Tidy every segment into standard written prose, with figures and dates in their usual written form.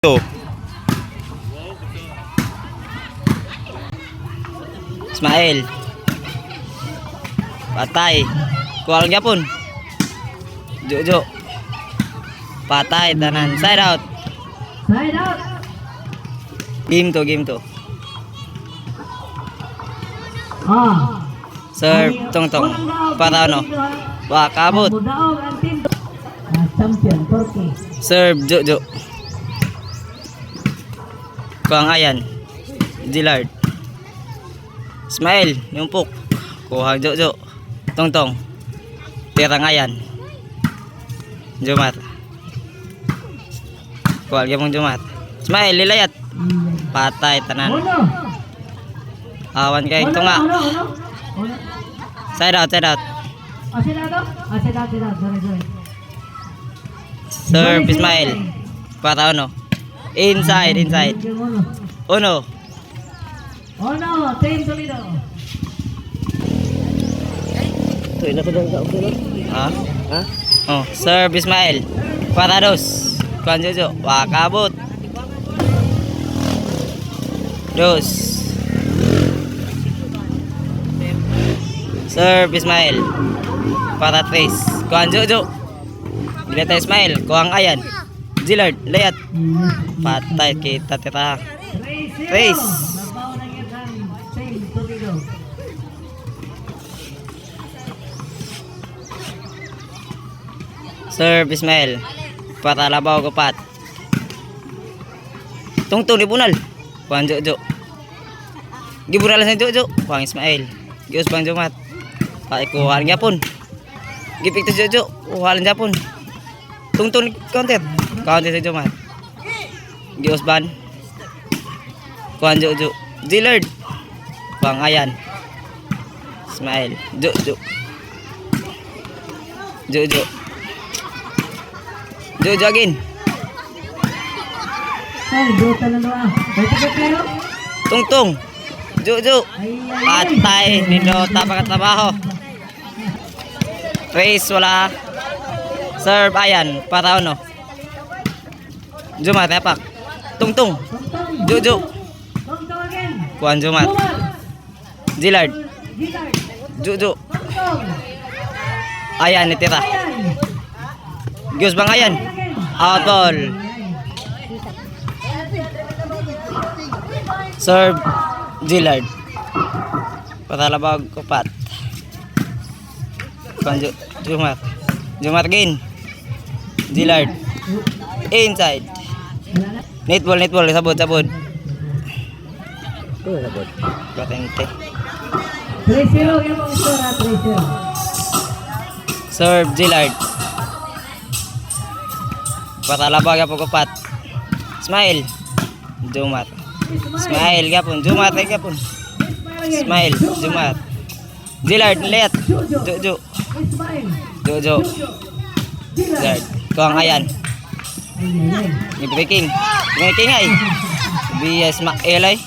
Ito. Ismail. Patay. Kuha lang yapon. Jojo. Patay tanan. Side out. Side out. Game to. Ah. Serve tong. Para ano? Wah, kabut. Mudaog ang team. Champion Turkey. Serve Jojo. Kuha ayan. Dillard. Ismail, yumpok. Kuha Jojo. Tong. Tira ngayan. Jumat. Kuha gyapon Jumat. Ismail lilayat. Patay tanan. Uno. Awan kay ito nga. Uno. Side out. Asilado. Sorry. Serve Ismail. Para ano? Inside. Uno. Team Toledo. Ha? Oh, serve Ismail. Para dos. Kuan Jojo. Wakabot. Dos. Serve Ismail. Para tres. Kuan Jojo. Bila tayo Ismail. Kuang ayan. Dillard. Layat. Patay kita tira. Race. Nabaw na yan ang Team Toledo. Serve Ismail. Para labaw kapat. Tungtong ni bunal. Kuan Jojo. Gibunal sa Jojo. Kuang Ismail. Gius pang Jumat. Paikuhan gyapon. Gipik to Jojo. Kuhalan gyapon. Tungtong ni counter sa Jumat. Gius ban. Kuan Jojo. Dillard. Kuang ayan. Ismail. Jojo again. Ay, brutal na doon. Pero. Tungtong. Jojo. Patay. Nindota pagkatrabaho. Race wala. Serve ayan. Para ano. Jumat tepak. Tungtong. Jojo. Tungtong again. Kuan Jumat. Dillard. Jojo. Ayan nitira. Gius bang ayan. Out ball. Serve Dillard. Patalabag kupat. Panjo Jumat again. Dillard. Inside. Netball sabot. Patente. 3-0 yung mga istora. 3-0. Serve Dillard. Patalabag yapon kupat. Ismail. Jumat. Ismail yapon. Jumat. Ismail. Jumat. Dillard lihat. Jojo. Dillard. Kuang ayan. Ni breaking ay. Bias Maelay.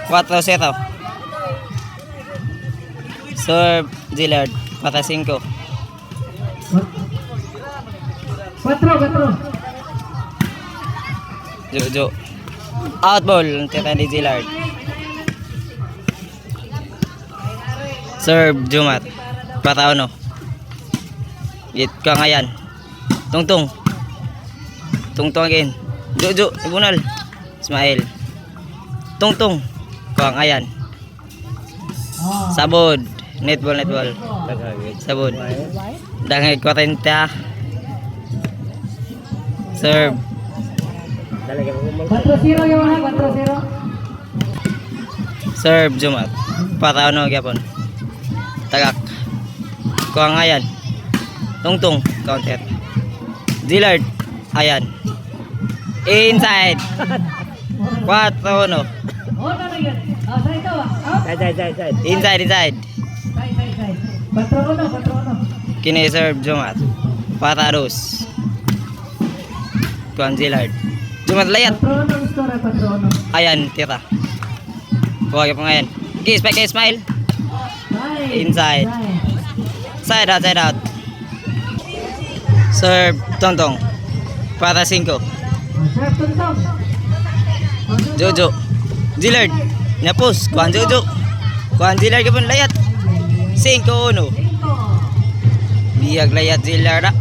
4-0. Serve Dillard. Mata 5. 4. Jojo. Out ball. Tira ni Dillard. Serve Jumat. Para ano? Git ka ngayan. Tungtong again. Jojo. Ibunal. Ismail. Tungtong. Kuang ayan. Sabod. Netball. Sabod. Dangay 40. Serve. 4-0 yung mga 4-0. Serve Jumat. Para ano gyapon. Tagak. Kuang ayan. Tungtong counter. Dillard ayan. Inside. 4-1. Na yun. Sa ito Side. Inside. 4-1. Kini serve Jumat. Para dos. Kuang Dillard. Jumat layat. 4-1 istora. 4-1. Ayan tira. Kuha gyapon ayan. Spike kay Ismail. Inside. Side out. Serve Tongtong. Para 5. Serve tuntong. Jojo. Zillard. Napos. Kuhan Jojo. Kuhan Zillard kapon layat. 5-1. 5. Bihag layat Zillard.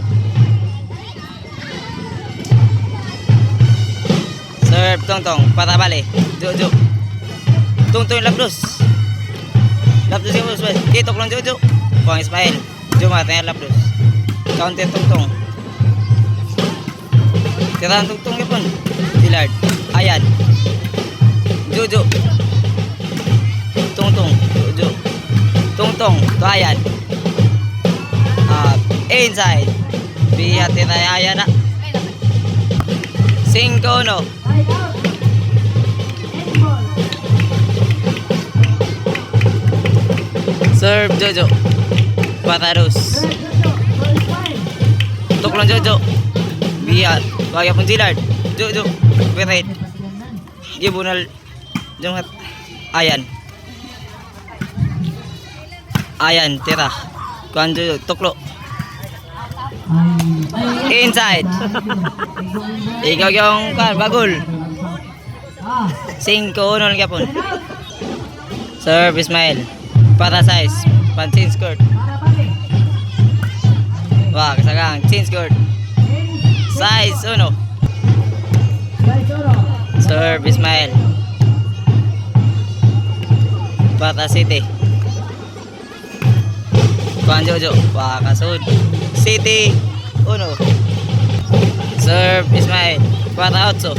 Serve tong-tong. Para bale. Jojo. Tong-tong Labros. Labros yung bus. Kitok lang Jojo. Kuhan Ismail. Jumat na Labros. Counter tong-tong. Tirahan tong-tong kapon. Zillard. Ayan. Jojo. Tong-tong. Jojo. Tong-tong. To ayan. Inside. Bihati tayo ayan na. 5-1. Side out. Handball. Serve Jojo. Pataros. Serve tuntong. First line. Tuklong Jojo. Bihat. Kaya pun Zillard. Jojo. Pirit. Gibunal. Jumat. Ayan. Ayan. Tira. Kuhan Jojo. Tuklo. Inside. Ikaw yung kan bagul. 5-1 lagi pun. Serve Ismail. Para size. Pansin skirt. Para balik. Wah, kasagang. Chin skirt. Size 1. Side oro. Serve Ismail. Bata City. Kuhan Jojo. Wah, kasud. City 1. Serve Ismail. Bata 8.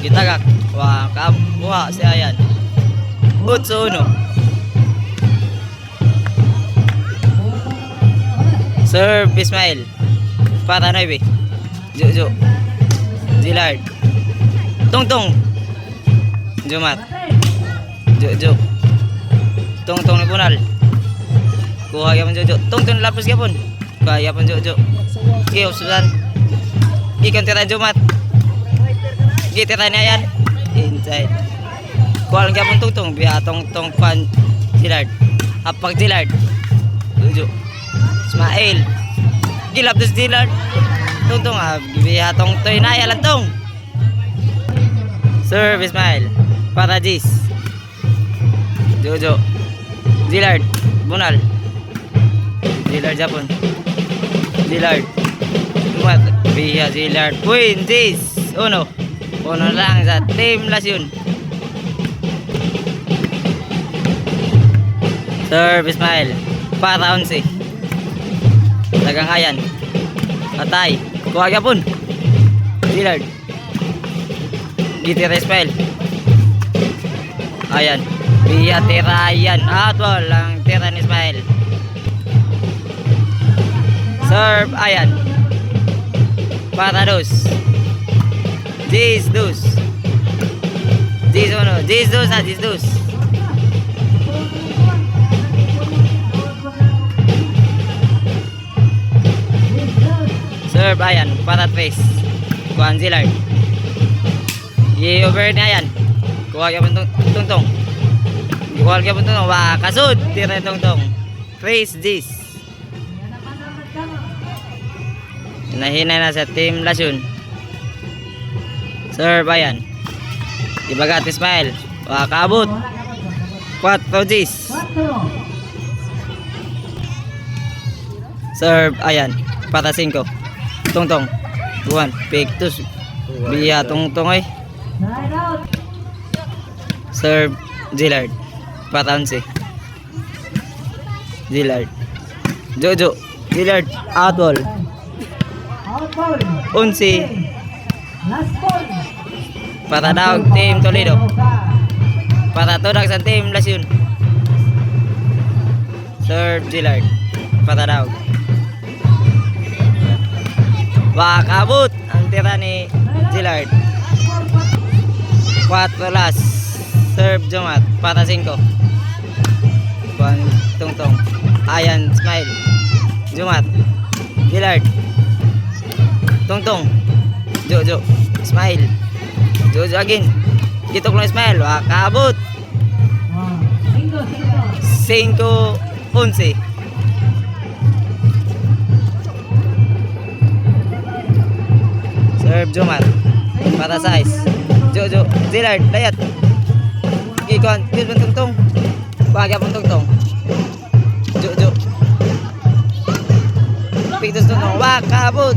Gitagak. Wah, kabuha si Ayan. 8-1. Serve Ismail. Bata 9. Jojo. Zillard. Tong-tong. Jumat. Jojo. Tong-tong ni Punal. Kuha yapon Jojo. Tong-tong lapos yapon. Kuha yapon Jojo. Kiyo sudan. Ikan tira Jumat. Tira ni Ayan. Inside. Kuha lang yapon tong-tong. Biya tong-tong pan Zillard. Apag Zillard. Jojo. Ismail. Gilap dos Zillard. Tong-tong biya tong-toy na Ayan tong. Serve Ismail. Para Jis. Jojo. Zillard. Bunal. Zillard Japon. Zillard. Jumat. Biya Zillard. Queen. Jis. 1. 1 lang sa Team Lasyon. Serve Ismail. Para 11. Dagang Ayan. Atay. Kuha Japon. Zillard. Gitira Ismail. Ayan. Biya tira Ayan. Atwal lang tira ni Ismail. Serve Ayan. Para 2. Jis 2. Jis 1. Jis 2 na. Jis 2. Serve Ayan. Para 3. Kuhan Zillard. I-over ni Ayan. Kuha ka pun tong-tong. Kuha ka pun tong-tong. Wah, kasud. Tira tong-tong. Praise Jis. Hinahinay na sa Team Lasyon. Serve Ayan. Ibagat Ismail. Wah, kaabot. 4 Jis. 4. Serve Ayan. Para 5. Tong-tong. 1. Pictus. Biya tong-tong ay. Side out. Serve Zillard. Para 11. Zillard. Jojo. Zillard. Outball. Out ball. 11. Last ball. Para daw Team Toledo. Para tudak sa Team Lasyon. Serve Zillard. Para daw. Wah, kabut ang tira ni Zillard. 4 last. Serve Jumat. Para 5. Kuhan tong-tong. Ayan Ismail. Jumat. Zillard. Tong-tong. Jojo. Ismail. Jojo again. Gitok lang Ismail. Wah, kaabot. 5-11. Serve Jumat. Para size. Jo. Zillard. Layat. Ikon. Kiss pun tungtung. Bagya pun tungtung. Jo. Pictus tungtung. Wak. Kabut.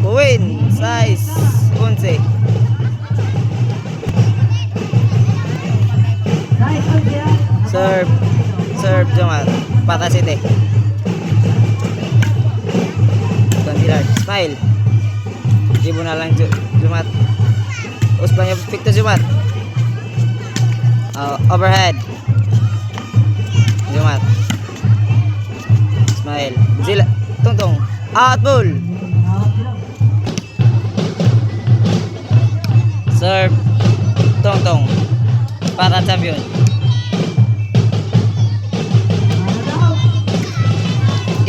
Win. Size. 11. Serve Jumat. Para City. Zillard. Smile. Ibu na lang Jumat. Usbanya Victor Jumat. Overhead. Jumat. Smile. Zila. Tungtung. Out ball. Serve. Tungtung. Para champion.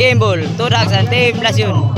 Game ball. Tudak sa team Lasyon.